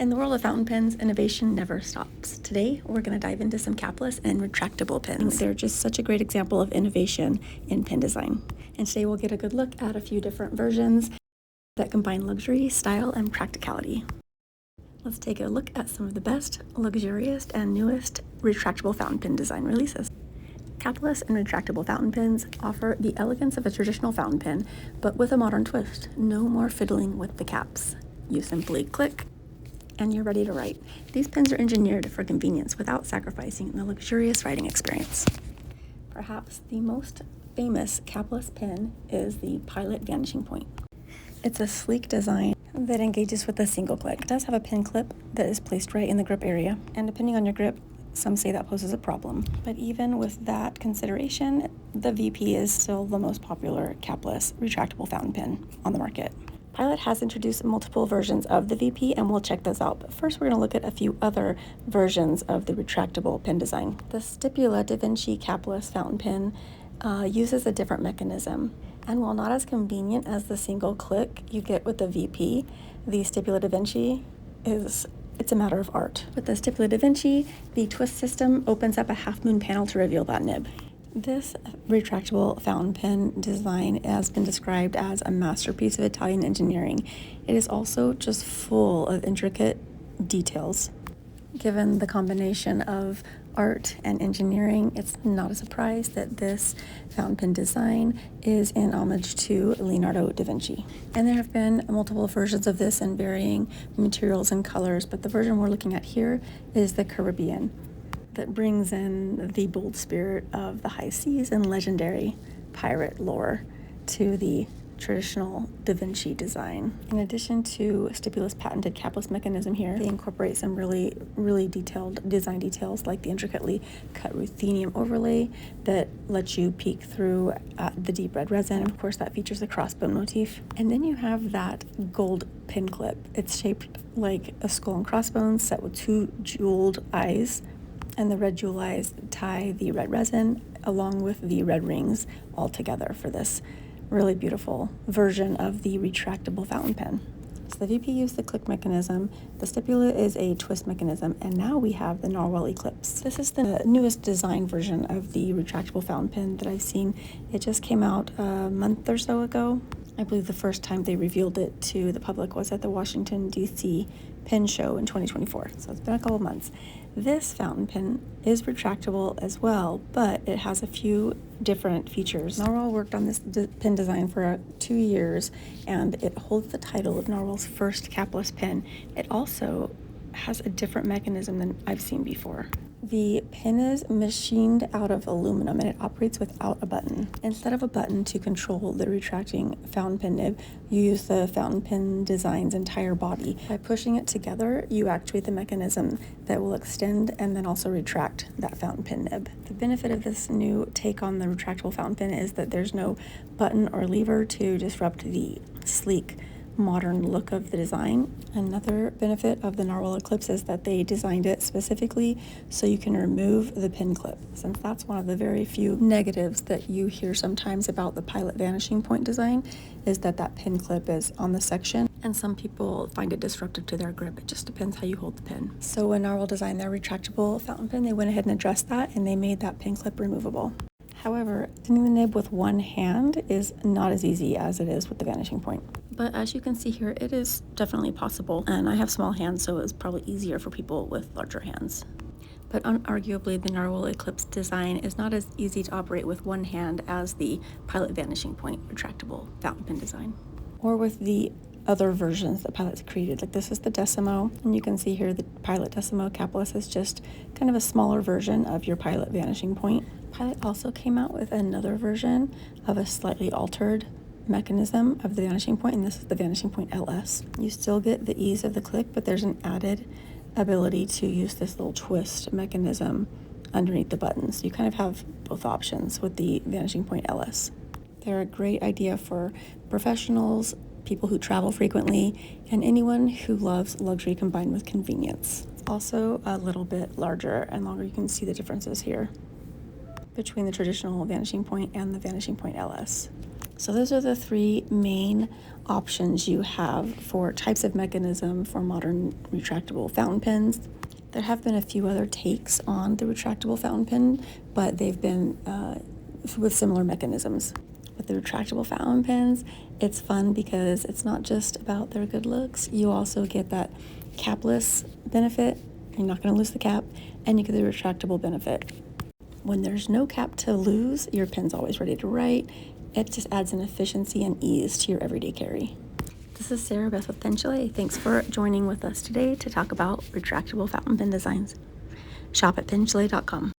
In the world of fountain pens, innovation never stops. Today, we're going to dive into some capless and retractable pens. They're just such a great example of innovation in pen design. And today we'll get a good look at a few different versions that combine luxury, style, and practicality. Let's take a look at some of the best, luxurious, and newest retractable fountain pen design releases. Capless and retractable fountain pens offer the elegance of a traditional fountain pen, but with a modern twist. No more fiddling with the caps. You simply click, and you're ready to write. These pens are engineered for convenience without sacrificing the luxurious writing experience. Perhaps the most famous capless pen is the Pilot Vanishing Point. It's a sleek design that engages with a single click. It does have a pin clip that is placed right in the grip area, and depending on your grip, some say that poses a problem. But even with that consideration, the VP is still the most popular capless retractable fountain pen on the market. Pilot has introduced multiple versions of the VP, and we'll check those out. But first, we're going to look at a few other versions of the retractable pen design. The Stipula DaVinci Capless fountain pen uses a different mechanism. And while not as convenient as the single click you get with the VP, the Stipula DaVinci it's a matter of art. With the Stipula DaVinci, the twist system opens up a half-moon panel to reveal that nib. This retractable fountain pen design has been described as a masterpiece of Italian engineering. It is also just full of intricate details. Given the combination of art and engineering, it's not a surprise that this fountain pen design is in homage to Leonardo da Vinci. And there have been multiple versions of this in varying materials and colors, but the version we're looking at here is the Caribbean, that brings in the bold spirit of the high seas and legendary pirate lore to the traditional Da Vinci design. In addition to Stipula's patented capless mechanism here, they incorporate some really detailed design details, like the intricately cut ruthenium overlay that lets you peek through the deep red resin. Of course, that features a crossbow motif. And then you have that gold pin clip. It's shaped like a skull and crossbones set with two jeweled eyes, and the red jewel eyes tie the red resin along with the red rings all together for this really beautiful version of the retractable fountain pen. So the VP used the click mechanism, the Stipula is a twist mechanism, and now we have the Nahvalur Eclipse. This is the newest design version of the retractable fountain pen that I've seen. It just came out a month or so ago. I believe the first time they revealed it to the public was at the Washington, D.C. Pen Show in 2024, so it's been a couple months. This fountain pen is retractable as well, but it has a few different features. Nahvalur worked on this pen design for 2 years, and it holds the title of Nahvalur's first capless pen. It also has a different mechanism than I've seen before. The pen is machined out of aluminum, and it operates without a button. Instead of a button to control the retracting fountain pen nib, you use the fountain pen design's entire body. By pushing it together, you actuate the mechanism that will extend and then also retract that fountain pen nib. The benefit of this new take on the retractable fountain pen is that there's no button or lever to disrupt the sleek, modern look of the design. Another benefit of the Nahvalur Eclipse is that they designed it specifically so you can remove the pin clip, since that's one of the very few negatives that you hear sometimes about the Pilot Vanishing Point design, is that pin clip is on the section, and some people find it disruptive to their grip. It just depends how you hold the pen. So when Nahvalur designed their retractable fountain pen, they went ahead and addressed that, and they made that pin clip removable. However, extending the nib with one hand is not as easy as it is with the Vanishing Point. But as you can see here, it is definitely possible, and I have small hands, so it's probably easier for people with larger hands. But unarguably, the Nahvalur Eclipse design is not as easy to operate with one hand as the Pilot Vanishing Point retractable fountain pen design, or with the other versions that Pilot's created. Like, this is the Decimo, and you can see here the Pilot Decimo Capless is just kind of a smaller version of your Pilot Vanishing Point. Pilot also came out with another version of a slightly altered mechanism of the Vanishing Point, and this is the Vanishing Point LS. You still get the ease of the click, but there's an added ability to use this little twist mechanism underneath the buttons. You kind of have both options with the Vanishing Point LS. They're a great idea for professionals, people who travel frequently, and anyone who loves luxury combined with convenience. Also a little bit larger and longer. You can see the differences here between the traditional Vanishing Point and the Vanishing Point LS. So those are the three main options you have for types of mechanism for modern retractable fountain pens. There have been a few other takes on the retractable fountain pen, but they've been with similar mechanisms. With the retractable fountain pens, it's fun because it's not just about their good looks. You also get that capless benefit. You're not going to lose the cap, and you get the retractable benefit. When there's no cap to lose, your pen's always ready to write. It just adds an efficiency and ease to your everyday carry. This is Sarah Beth with Pen Chalet. Thanks for joining with us today to talk about retractable fountain pen designs. Shop at penchalet.com.